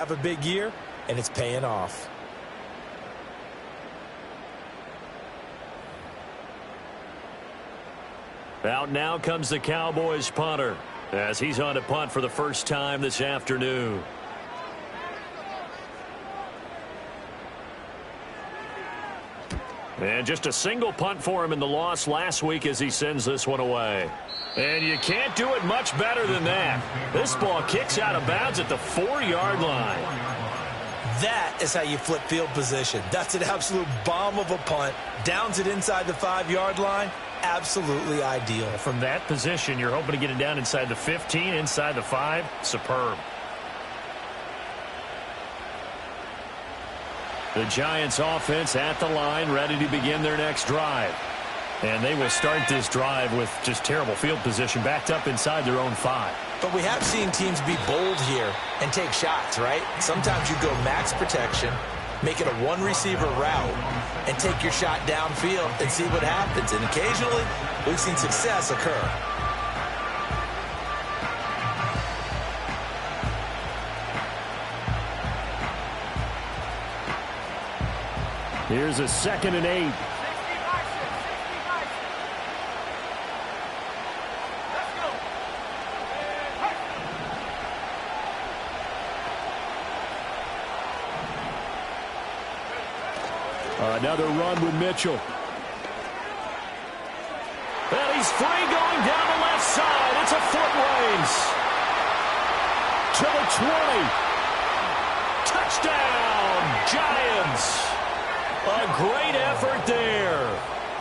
Have a big year, and it's paying off. Out now comes the Cowboys punter as he's on to punt for the first time this afternoon. And just a single punt for him in the loss last week as he sends this one away. And you can't do it much better than that. This ball kicks out of bounds at the 4-yard line. That is how you flip field position. That's an absolute bomb of a punt. Downs it inside the 5-yard line. Absolutely ideal. From that position, you're hoping to get it down inside the 15, inside the 5. Superb. The Giants offense at the line, ready to begin their next drive. And they will start this drive with just terrible field position, backed up inside their own 5. But we have seen teams be bold here and take shots, right? Sometimes you go max protection, make it a one-receiver route, and take your shot downfield and see what happens. And occasionally, we've seen success occur. Here's a 2nd and 8. Another run with Mitchell. And he's free going down the left side. It's a foot race. To the 20. Touchdown, Giants. A great effort there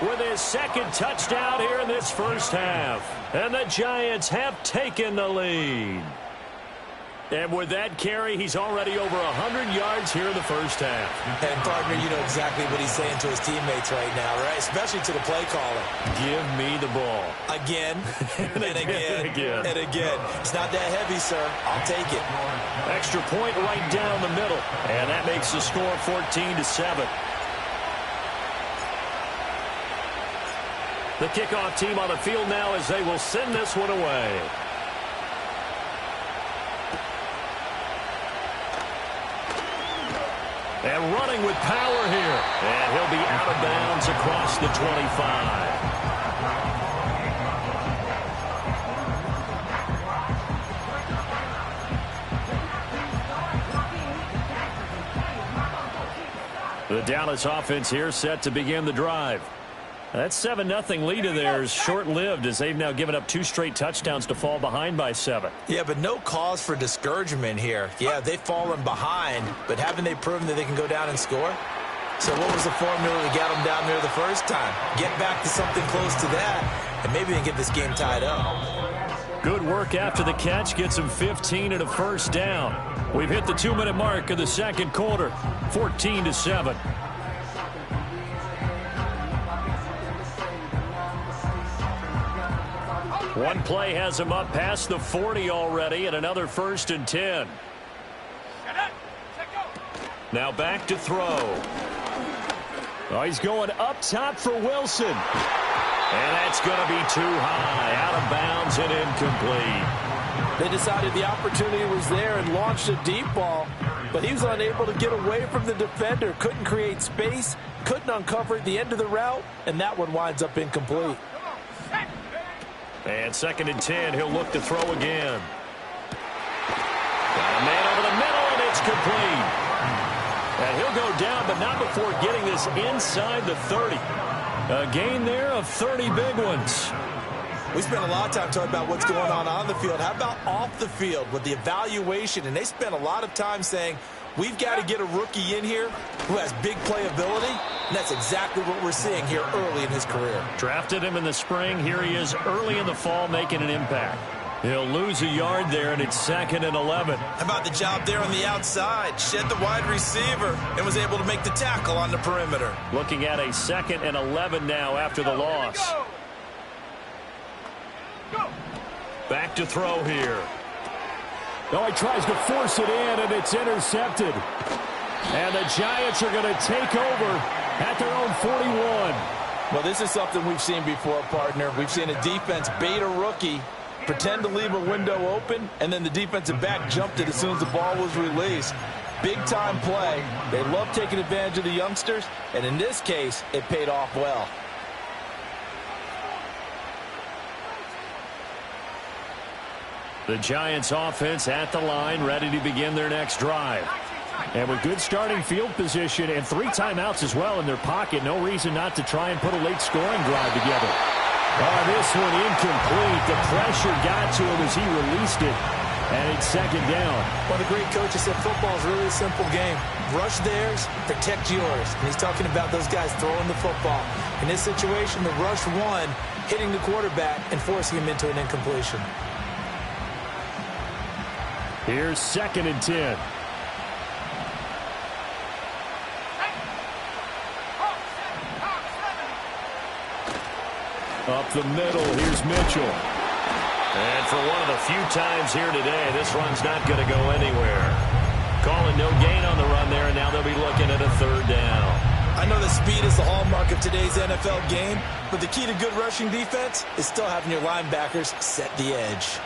with his 2nd touchdown here in this first half. And the Giants have taken the lead. And with that carry, he's already over 100 yards here in the first half. And, partner, you know exactly what he's saying to his teammates right now, right? Especially to the play caller. Give me the ball. Again, and again, and again. It's not that heavy, sir. I'll take it. Extra point right down the middle. And that makes the score 14-7. The kickoff team on the field now as they will send this one away. And running with power here. And he'll be out of bounds across the 25. The Dallas offense here set to begin the drive. That 7-0 lead of theirs short-lived as they've now given up 2 straight touchdowns to fall behind by 7. Yeah, but no cause for discouragement here. Yeah, they've fallen behind, but haven't they proven that they can go down and score? So what was the formula to get them down there the first time? Get back to something close to that, and maybe they can get this game tied up. Good work after the catch. Gets him 15 and a first down. We've hit the 2-minute mark of the second quarter. 14-7. One play has him up past the 40 already, and another 1st and 10. Now back to throw. Oh, he's going up top for Wilson. And that's going to be too high, out of bounds and incomplete. They decided the opportunity was there and launched a deep ball, but he was unable to get away from the defender. Couldn't create space, couldn't uncover at the end of the route, and that one winds up incomplete. And 2nd and 10, he'll look to throw again. Got a man over the middle, and it's complete. And he'll go down, but not before getting this inside the 30. A gain there of 30 big ones. We spent a lot of time talking about what's going on the field. How about off the field with the evaluation? And they spent a lot of time saying, we've got to get a rookie in here who has big playability. And that's exactly what we're seeing here early in his career. Drafted him in the spring. Here he is early in the fall making an impact. He'll lose a yard there, and it's 2nd and 11. How about the job there on the outside? Shed the wide receiver and was able to make the tackle on the perimeter. Looking at a 2nd and 11 now after the loss. Back to throw here. Oh, he tries to force it in, and it's intercepted. And the Giants are going to take over at their own 41. Well, this is something we've seen before, partner. We've seen a defense bait a rookie, pretend to leave a window open, and then the defensive back jumped it as soon as the ball was released. Big-time play. They love taking advantage of the youngsters, and in this case, it paid off well. The Giants offense at the line, ready to begin their next drive. And with good starting field position and 3 timeouts as well in their pocket, no reason not to try and put a late scoring drive together. This one incomplete. The pressure got to him as he released it. And it's second down. One of the great coaches said football is really a simple game. Rush theirs, protect yours. And he's talking about those guys throwing the football. In this situation, the rush one, hitting the quarterback and forcing him into an incompletion. Here's 2nd and 10. Up the middle, here's Mitchell. And for one of the few times here today, this run's not going to go anywhere. Calling no gain on the run there, and now they'll be looking at a 3rd down. I know that speed is the hallmark of today's NFL game, but the key to good rushing defense is still having your linebackers set the edge.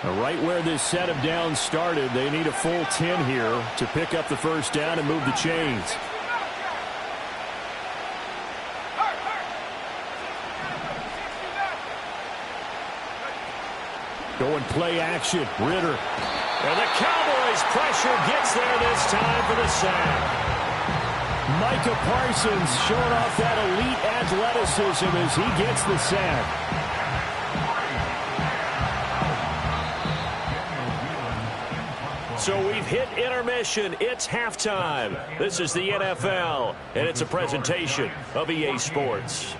Right where this set of downs started, they need a full 10 here to pick up the 1st down and move the chains. Going play action, Ritter. And the Cowboys' pressure gets there this time for the sack. Micah Parsons showing off that elite athleticism as he gets the sack. So we've hit intermission. It's halftime. This is the NFL, and it's a presentation of EA Sports.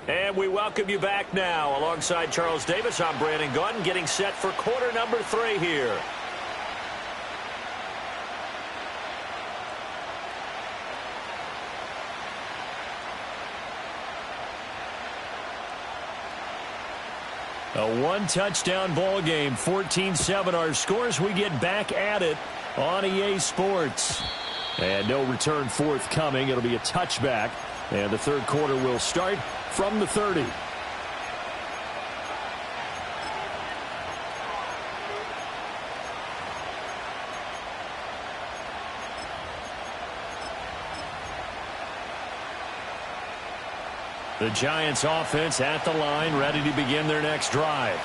And we welcome you back now. Alongside Charles Davis, I'm Brandon Gunn, getting set for quarter number 3 here. A 1-touchdown ball game, 14-7 our scores. We get back at it on EA Sports. And no return forthcoming. It'll be a touchback. And the 3rd quarter will start from the 30. The Giants offense at the line, ready to begin their next drive.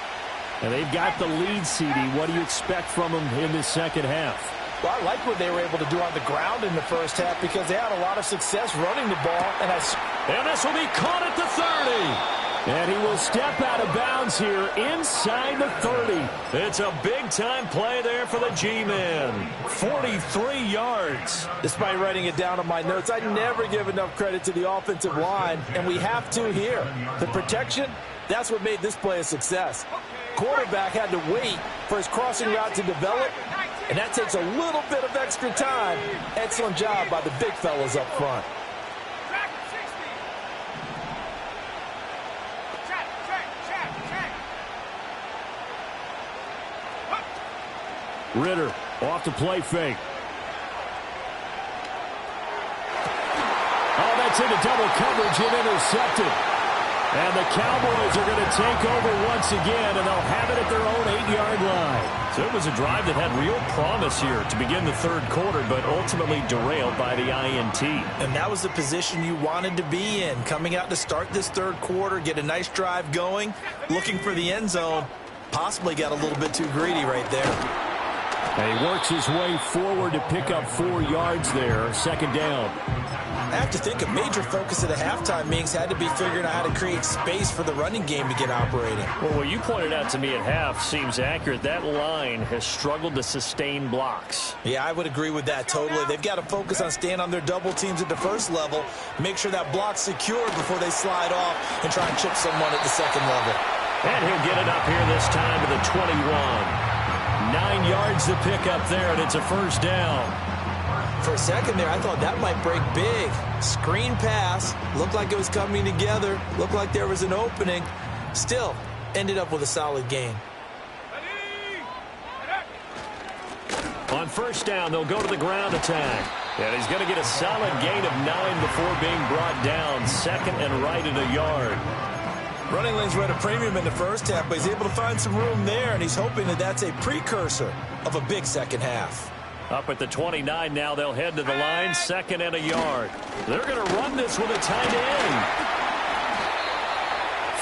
And they've got the lead, CD. What do you expect from them in this second half? Well, I like what they were able to do on the ground in the first half because they had a lot of success running the ball. And this will be caught at the 30. And he will step out of bounds here inside the 30. It's a big-time play there for the G-men. 43 yards. Despite writing it down on my notes, I never give enough credit to the offensive line, and we have to here. The protection, that's what made this play a success. Quarterback had to wait for his crossing route to develop, and that takes a little bit of extra time. Excellent job by the big fellas up front. Ritter off the play fake. Oh, that's into double coverage and intercepted. And the Cowboys are going to take over once again, and they'll have it at their own 8-yard line. So it was a drive that had real promise here to begin the 3rd quarter, but ultimately derailed by the INT. And that was the position you wanted to be in, coming out to start this 3rd quarter, get a nice drive going, looking for the end zone. Possibly got a little bit too greedy right there. And he works his way forward to pick up 4 yards there. 2nd down. I have to think a major focus of the halftime meetings had to be figuring out how to create space for the running game to get operating. Well, what you pointed out to me at half seems accurate. That line has struggled to sustain blocks. Yeah, I would agree with that totally. They've got to focus on staying on their double teams at the first level, make sure that block's secure before they slide off and try and chip someone at the second level. And he'll get it up here this time to the 21. 9 yards to pick up there, and it's a first down. For a second there, I thought that might break big. Screen pass. Looked like it was coming together. Looked like there was an opening. Still, ended up with a solid gain. On first down, they'll go to the ground attack. And he's going to get a solid gain of 9 before being brought down. Second and right at a yard. Running lanes were at a premium in the first half, but he's able to find some room there, and he's hoping that that's a precursor of a big second half. Up at the 29 now, they'll head to the line, second and a yard. They're going to run this with a tight end.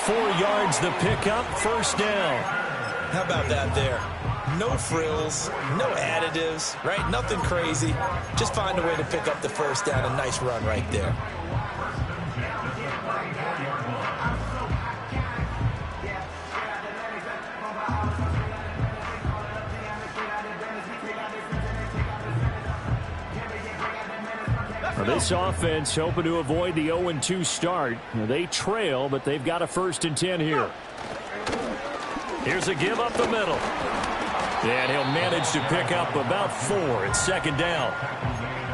4 yards to pick up, first down. How about that there? No frills, no additives, right? Nothing crazy. Just find a way to pick up the first down. A nice run right there. This offense hoping to avoid the 0-2 start. They trail, but they've got a 1st and 10 here. Here's a give up the middle. And he'll manage to pick up about 4. It's second down.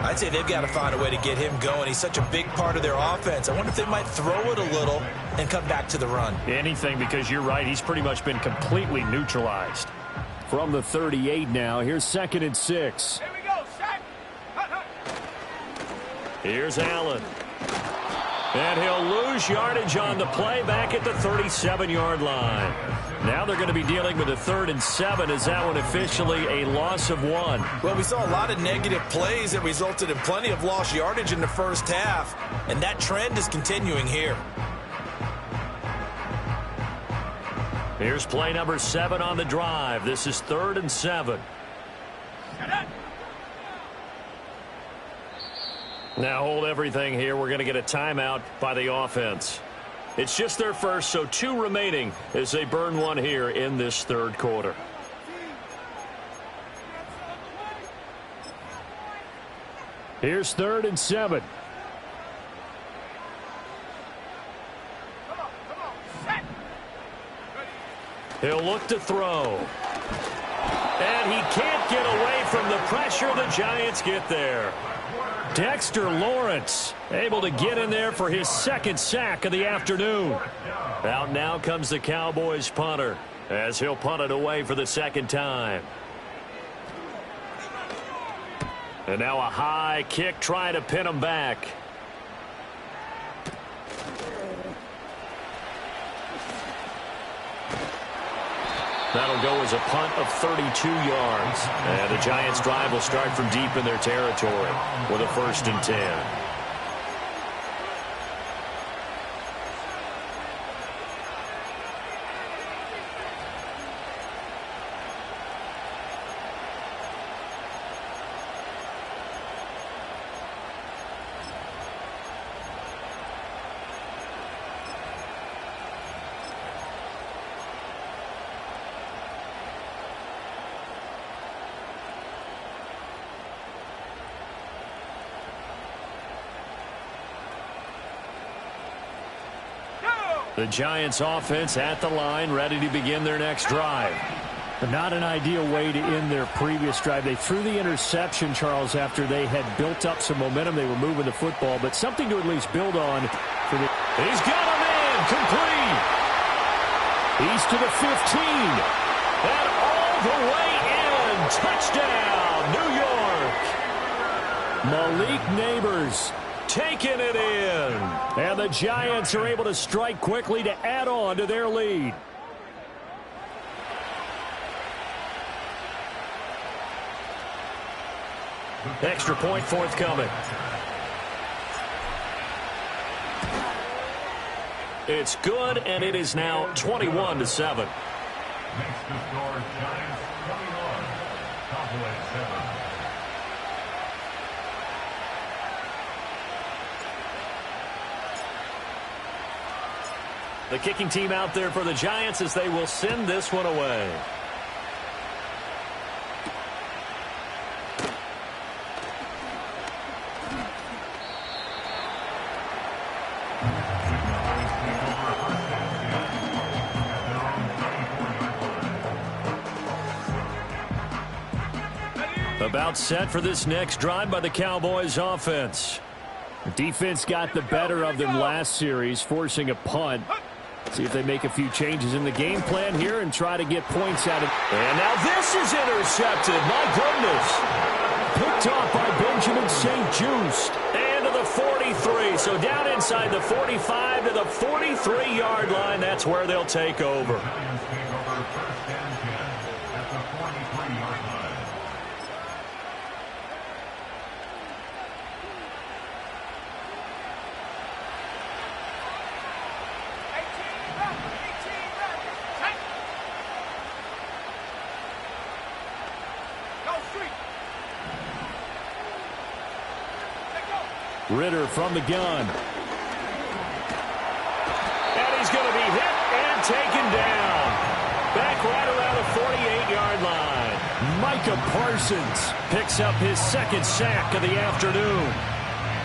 I'd say they've got to find a way to get him going. He's such a big part of their offense. I wonder if they might throw it a little and come back to the run. Anything, because you're right. He's pretty much been completely neutralized. From the 38 now, here's 2nd and 6. Here's Allen. And he'll lose yardage on the play back at the 37-yard line. Now they're going to be dealing with a 3rd and 7. Is that one officially a loss of 1? Well, we saw a lot of negative plays that resulted in plenty of lost yardage in the first half, and that trend is continuing here. Here's play number 7 on the drive. This is 3rd and 7. Now hold everything here. We're going to get a timeout by the offense. It's just their first, so 2 remaining as they burn 1 here in this 3rd quarter. Here's 3rd and 7. He'll look to throw. And he can't get away from the pressure. The Giants get there. Dexter Lawrence able to get in there for his 2nd sack of the afternoon. Out now comes the Cowboys punter as he'll punt it away for the 2nd time. And now a high kick trying to pin him back. That'll go as a punt of 32 yards. And the Giants' drive will start from deep in their territory with a 1st and 10. The Giants offense at the line, ready to begin their next drive. But not an ideal way to end their previous drive. They threw the interception, Charles, after they had built up some momentum. They were moving the football, but something to at least build on. He's got a man, complete. He's to the 15. And all the way in. Touchdown, New York. Malik Neighbors taking it in. And the Giants are able to strike quickly to add on to their lead. Extra point forthcoming. It's good, and it is now 21-7. Next to score, Giants 21, Cowboys 7. The kicking team out there for the Giants as they will send this one away. About set for this next drive by the Cowboys offense. The defense got the better of them last series, forcing a punt. See if they make a few changes in the game plan here and try to get points out of it. And now this is intercepted. My goodness. Picked off by Benjamin St. Juste. And to the 43. So down inside the 45 to the 43-yard line. That's where they'll take over. Ritter from the gun. And he's going to be hit and taken down. Back right around the 48-yard line. Micah Parsons picks up his second sack of the afternoon.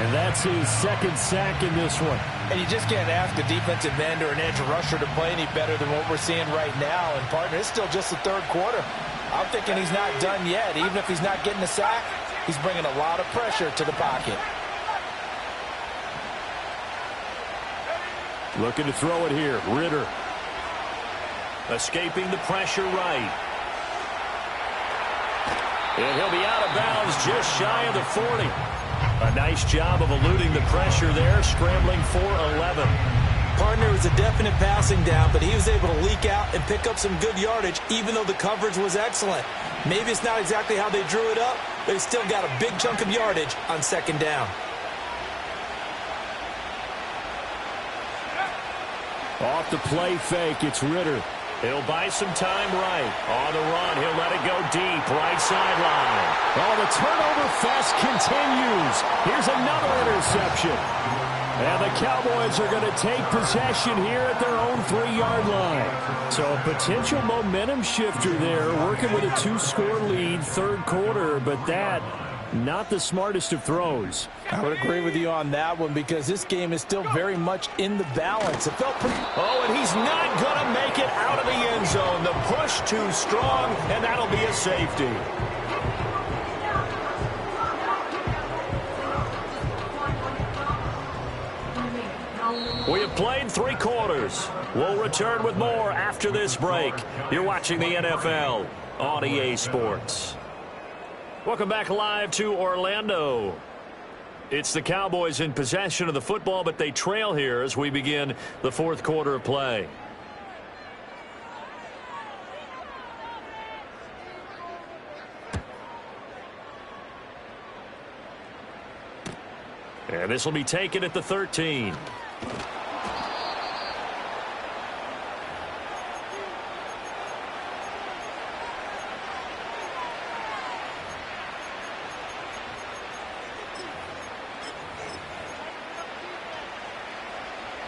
And that's his second sack in this one. And you just can't ask a defensive end or an edge rusher to play any better than what we're seeing right now. And, partner, it's still just the third quarter. I'm thinking he's not done yet. Even if he's not getting a sack, he's bringing a lot of pressure to the pocket. Looking to throw it here. Ritter. Escaping the pressure right. And he'll be out of bounds just shy of the 40. A nice job of eluding the pressure there, scrambling for 11. Partner, was a definite passing down, but he was able to leak out and pick up some good yardage, even though the coverage was excellent. Maybe it's not exactly how they drew it up, but he still got a big chunk of yardage on second down. Off the play fake, it's Ritter. He'll buy some time right. On the run, he'll let it go deep, right sideline. Oh, the turnover fest continues. Here's another interception. And the Cowboys are going to take possession here at their own 3-yard line. So a potential momentum shifter there, working with a 2-score lead, third quarter, but that not the smartest of throws. I would agree with you on that one because this game is still very much in the balance. It felt pretty... Oh, and he's not going to make it out of the end zone. The push too strong, and that'll be a safety. We have played 3 quarters. We'll return with more after this break. You're watching the NFL on EA Sports. Welcome back live to Orlando. It's the Cowboys in possession of the football, but they trail here as we begin the fourth quarter of play. And this will be taken at the 13.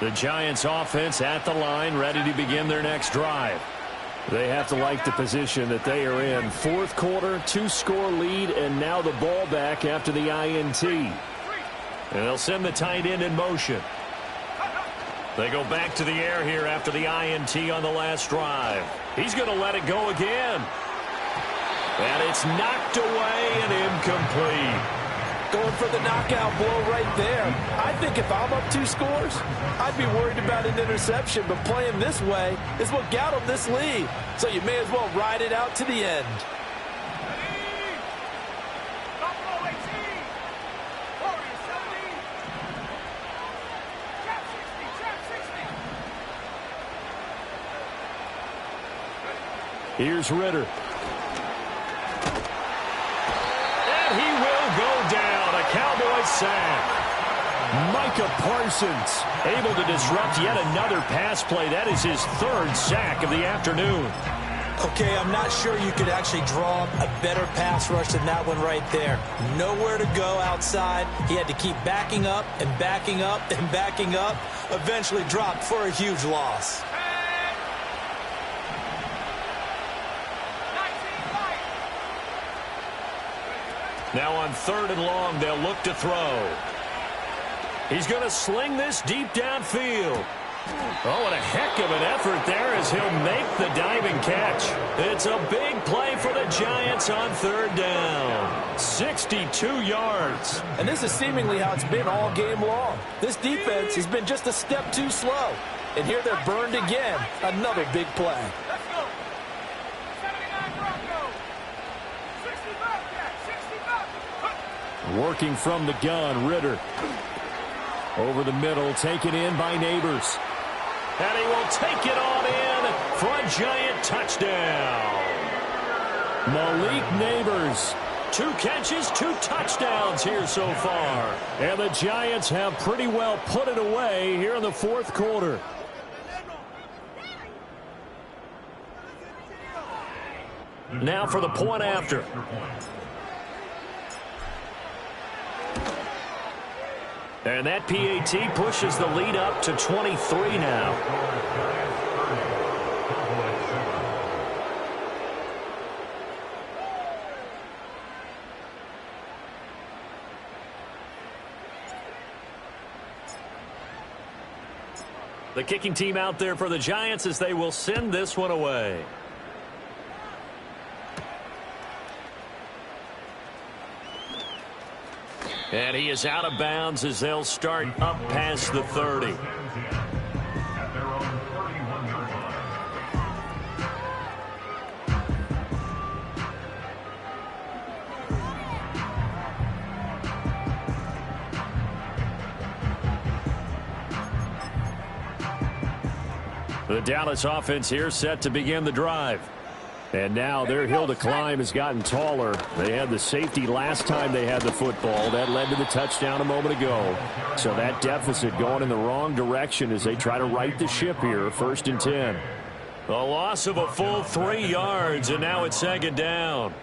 The Giants offense at the line, ready to begin their next drive. They have to like the position that they are in. Fourth quarter, 2-score lead, and now the ball back after the INT. And they'll send the tight end in motion. They go back to the air here after the INT on the last drive. He's going to let it go again. And it's knocked away and incomplete. Going for the knockout blow right there. I think if I'm up 2 scores, I'd be worried about an interception, but playing this way is what got them this lead. So you may as well ride it out to the end. Here's Ritter. And he will go down. A Cowboys sack. Micah Parsons able to disrupt yet another pass play. That is his 3rd sack of the afternoon. Okay, I'm not sure you could actually draw a better pass rush than that one right there. Nowhere to go outside. He had to keep backing up and backing up and backing up. Eventually dropped for a huge loss. Now on 3rd and long, they'll look to throw. He's going to sling this deep downfield. Oh, what a heck of an effort there as he'll make the diving catch. It's a big play for the Giants on 3rd down. 62 yards. And this is seemingly how it's been all game long. This defense has been just a step too slow. And here they're burned again. Another big play. Working from the gun, Ritter. Over the middle, taken in by Neighbors. And he will take it on in for a Giant touchdown. Malik Neighbors. 2 catches, 2 touchdowns here so far. And the Giants have pretty well put it away here in the 4th quarter. Now for the point after. And that PAT pushes the lead up to 23 now. The kicking team out there for the Giants as they will send this one away. And he is out of bounds as they'll start up past the 30. The Dallas offense here set to begin the drive. And now their hill to climb has gotten taller. They had the safety last time they had the football. That led to the touchdown a moment ago. So that deficit going in the wrong direction as they try to right the ship here. 1st and 10. A loss of a full 3 yards, and now it's 2nd down.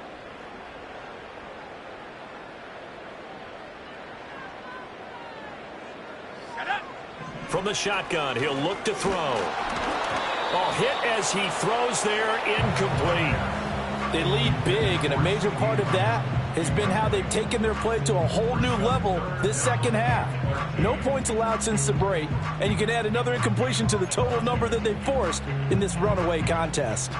From the shotgun, he'll look to throw. Oh, hit as he throws there, incomplete. They lead big, and a major part of that has been how they've taken their play to a whole new level this 2nd half. No points allowed since the break, and you can add another incompletion to the total number that they forced in this runaway contest.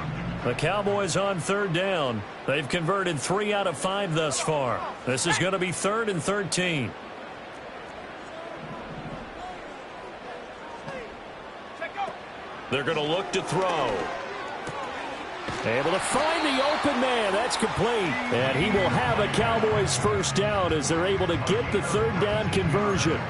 The Cowboys on 3rd down. They've converted 3 out of 5 thus far. This is going to be 3rd and 13. They're going to look to throw. Able to find the open man. That's complete. And he will have a Cowboys 1st down as they're able to get the 3rd down conversion.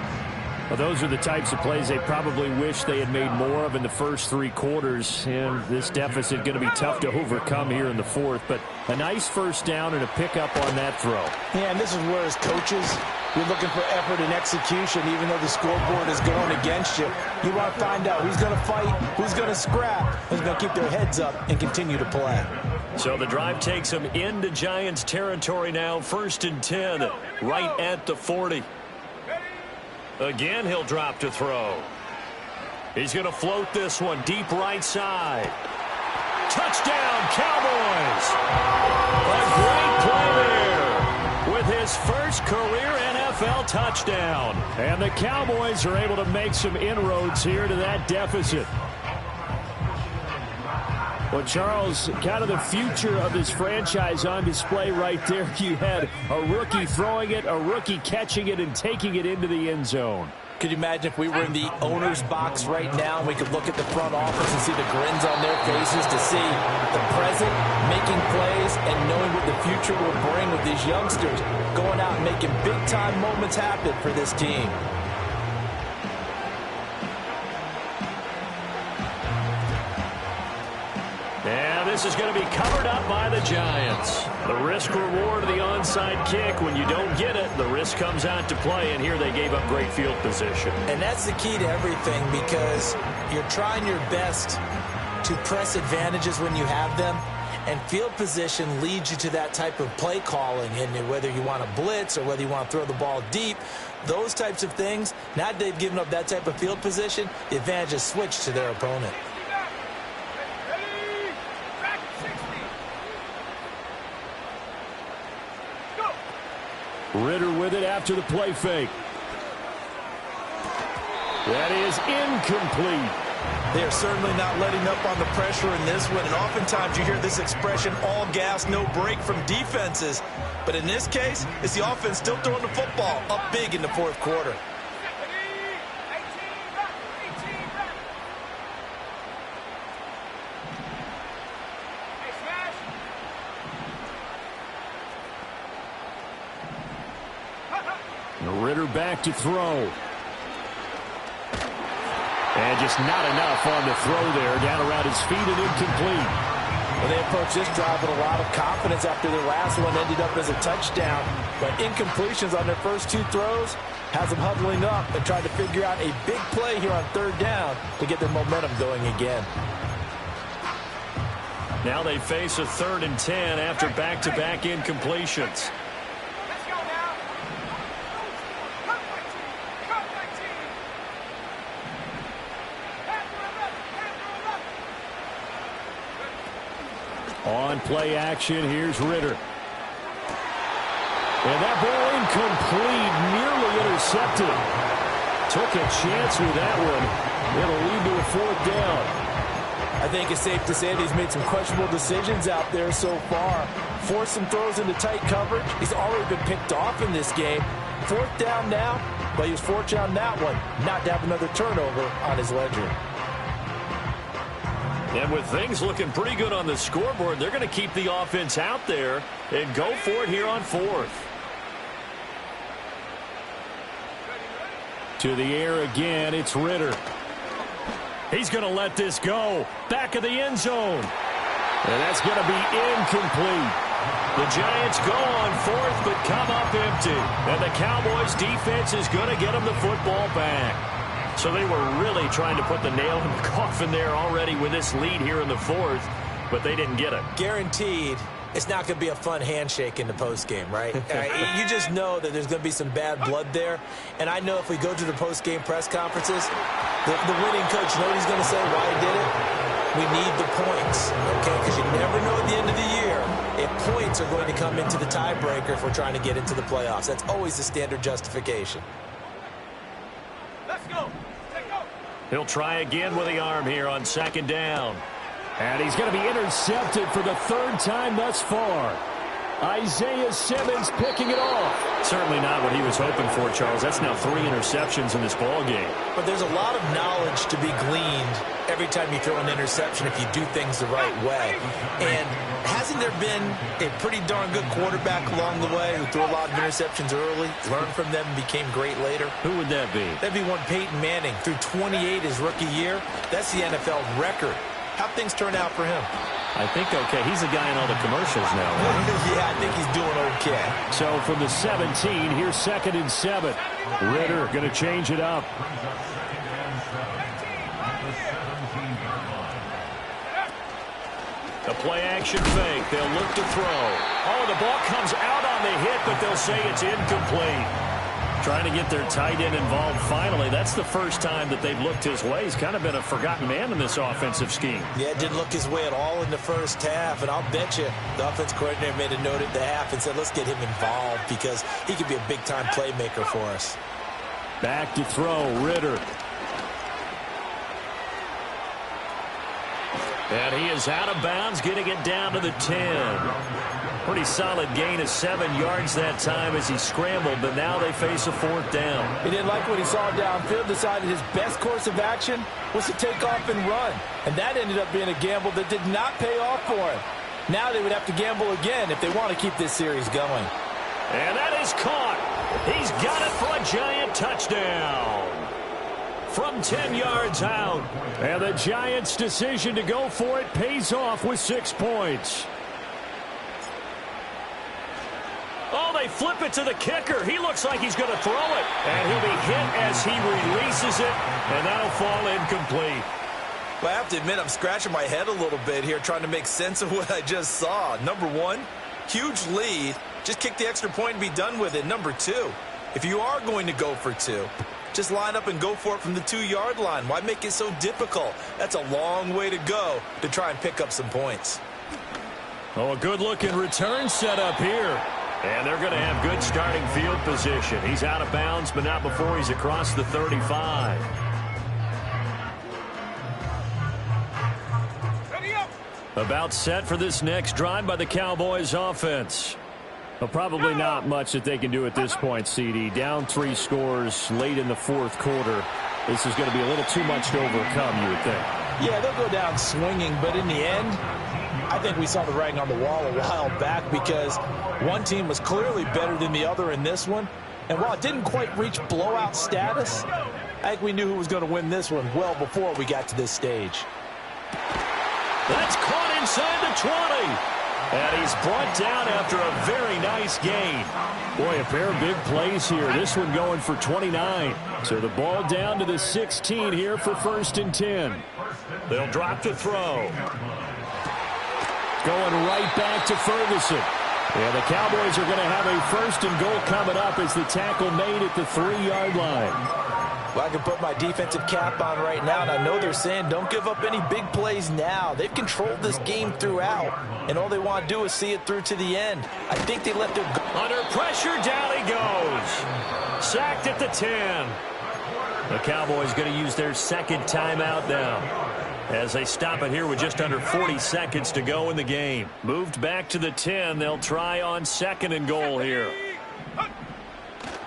Well, those are the types of plays they probably wish they had made more of in the first 3 quarters. And this deficit going to be tough to overcome here in the 4th. But a nice 1st down and a pickup on that throw. Yeah, and this is where as coaches, you're looking for effort and execution, even though the scoreboard is going against you. You want to find out who's going to fight, who's going to scrap, who's going to keep their heads up and continue to play. So the drive takes them into Giants territory now. 1st and 10, right at the 40. Again, he'll drop to throw. He's going to float this one deep right side. Touchdown, Cowboys! A great play there with his first career NFL touchdown. And the Cowboys are able to make some inroads here to that deficit. Well, Charles, kind of the future of this franchise on display right there. You had a rookie throwing it, a rookie catching it, and taking it into the end zone. Could you imagine if we were in the owner's box right now and we could look at the front office and see the grins on their faces to see the present, making plays, and knowing what the future will bring with these youngsters going out and making big-time moments happen for this team. And this is going to be covered up by the Giants. The risk-reward of the onside kick. When you don't get it, the risk comes out to play, and here they gave up great field position. And that's the key to everything, because you're trying your best to press advantages when you have them. And field position leads you to that type of play calling. And whether you want to blitz or whether you want to throw the ball deep, those types of things, now that they've given up that type of field position, the advantage is switched to their opponent. Ritter with it after the play fake. That is incomplete. They are certainly not letting up on the pressure in this one, and oftentimes you hear this expression, all gas, no break from defenses. But in this case, it's the offense still throwing the football up big in the fourth quarter. Ritter back to throw. And just not enough on the throw there. Down around his feet and incomplete. Well, they approached this drive with a lot of confidence after their last one ended up as a touchdown. But incompletions on their first two throws has them huddling up and trying to figure out a big play here on third down to get their momentum going again. Now they face a 3rd and 10 after back-to-back incompletions. On play action, here's Ritter. And that ball incomplete, nearly intercepted. Took a chance with that one. It'll lead to a 4th down. I think it's safe to say that he's made some questionable decisions out there so far. Forced some throws into tight coverage. He's already been picked off in this game. 4th down now, but he was fortunate on that one not to have another turnover on his ledger. And with things looking pretty good on the scoreboard, they're going to keep the offense out there and go for it here on 4th. To the air again, it's Ritter. He's going to let this go. Back of the end zone. And that's going to be incomplete. The Giants go on 4th, but come up empty. And the Cowboys' defense is going to get them the football back. So they were really trying to put the nail in the coffin there already with this lead here in the 4th, but they didn't get it. Guaranteed, it's not going to be a fun handshake in the postgame, right? You just know that there's going to be some bad blood there. And I know if we go to the postgame press conferences, the winning coach, you know what he's going to say, why he did it? We need the points, okay? Because you never know at the end of the year if points are going to come into the tiebreaker if we're trying to get into the playoffs. That's always the standard justification. Let's go. He'll try again with the arm here on 2nd down. And he's going to be intercepted for the 3rd time thus far. Isaiah Simmons picking it off. Certainly not what he was hoping for, Charles. That's now 3 interceptions in this ball game. But there's a lot of knowledge to be gleaned every time you throw an interception if you do things the right way. And hasn't there been a pretty darn good quarterback along the way who threw a lot of interceptions early, learned from them, and became great later? Who would that be? That'd be one Peyton Manning. Threw 28 his rookie year. That's the NFL record. How'd things turn out for him? I think okay. He's the guy in all the commercials now. Right? Yeah, I think he's doing okay. So from the 17, here's 2nd and 7. Ritter going to change it up. A play-action fake. They'll look to throw. Oh, the ball comes out on the hit, but they'll say it's incomplete. Trying to get their tight end involved finally. That's the first time that they've looked his way. He's kind of been a forgotten man in this offensive scheme. Yeah, it didn't look his way at all in the first half, and I'll bet you the offense coordinator made a note at the half and said, let's get him involved because he could be a big-time playmaker for us. Back to throw, Ritter. And he is out of bounds, getting it down to the 10. Pretty solid gain of 7 yards that time as he scrambled, but now they face a 4th down. He didn't like what he saw downfield, decided his best course of action was to take off and run. And that ended up being a gamble that did not pay off for him. Now they would have to gamble again if they want to keep this series going. And that is caught. He's got it for a Giant touchdown. From 10 yards out. And the Giants' decision to go for it pays off with 6 points. Oh, they flip it to the kicker. He looks like he's going to throw it. And he'll be hit as he releases it. And that'll fall incomplete. Well, I have to admit, I'm scratching my head a little bit here trying to make sense of what I just saw. Number one, huge lead. Just kick the extra point and be done with it. Number two, if you are going to go for two, just line up and go for it from the 2-yard line. Why make it so difficult? That's a long way to go to try and pick up some points. Oh, a good-looking return set up here. And they're going to have good starting field position. He's out of bounds, but not before he's across the 35. About set for this next drive by the Cowboys offense. Well, probably not much that they can do at this point, CD. Down 3 scores late in the fourth quarter. This is going to be a little too much to overcome, you would think. Yeah, they'll go down swinging, but in the end, I think we saw the writing on the wall a while back because one team was clearly better than the other in this one. And while it didn't quite reach blowout status, I think we knew who was going to win this one well before we got to this stage. That's caught inside the 20. And he's brought down after a very nice gain. Boy, a pair of big plays here. This one going for 29. So the ball down to the 16 here for 1st and 10. They'll drop to throw. Going right back to Ferguson. And the Cowboys are going to have a 1st and goal coming up as the tackle made at the 3-yard line. Well, I can put my defensive cap on right now, and I know they're saying don't give up any big plays now. They've controlled this game throughout, and all they want to do is see it through to the end. I think they let their... Under pressure, down he goes. Sacked at the 10. The Cowboys going to use their 2nd timeout now as they stop it here with just under 40 seconds to go in the game. Moved back to the 10. They'll try on 2nd and goal here.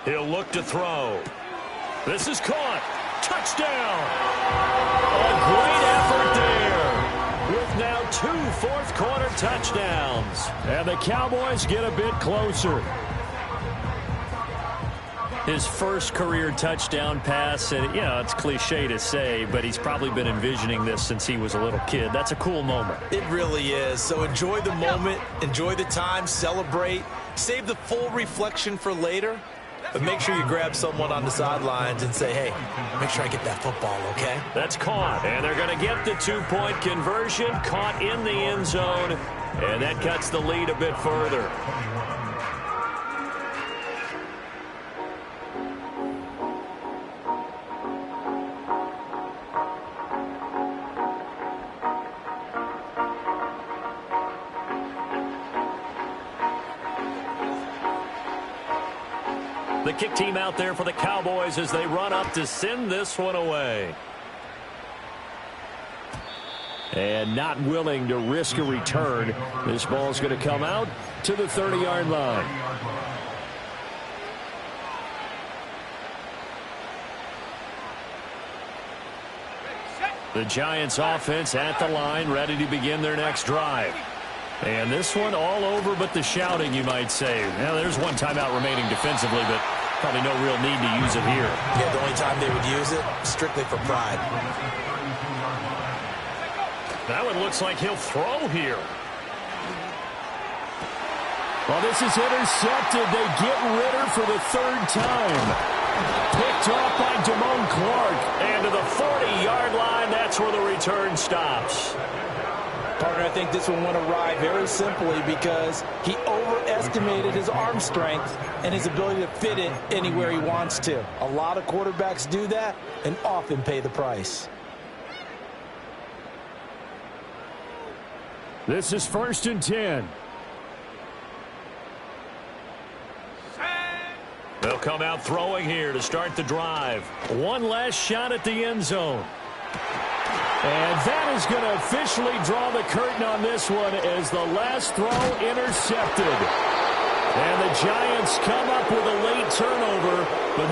He'll look to throw. This is caught. Touchdown. A great effort there with now 2 fourth-quarter touchdowns. And the Cowboys get a bit closer. His first career touchdown pass, and you know, it's cliche to say, but he's probably been envisioning this since he was a little kid. That's a cool moment. It really is. So enjoy the moment, enjoy the time, celebrate, save the full reflection for later. But make sure you grab someone on the sidelines and say, hey, make sure I get that football, okay? That's caught, and they're going to get the 2-point conversion. Caught in the end zone, and that cuts the lead a bit further. The kick team out there for the Cowboys as they run up to send this one away. And not willing to risk a return. This ball's going to come out to the 30-yard line. The Giants offense at the line, ready to begin their next drive. And this one all over but the shouting, you might say. Now, there's one timeout remaining defensively, but probably no real need to use it here. Yeah, the only time they would use it, strictly for pride. That one looks like he'll throw here. Well, this is intercepted. They get Ritter for the 3rd time. Picked off by Damone Clark. And to the 40-yard line, that's where the return stops. Partner, I think this one went awry very simply because he overestimated his arm strength and his ability to fit it anywhere he wants to. A lot of quarterbacks do that and often pay the price. This is 1st and 10. They'll come out throwing here to start the drive. One last shot at the end zone. And that is going to officially draw the curtain on this one as the last throw intercepted. And the Giants come up with a late turnover, but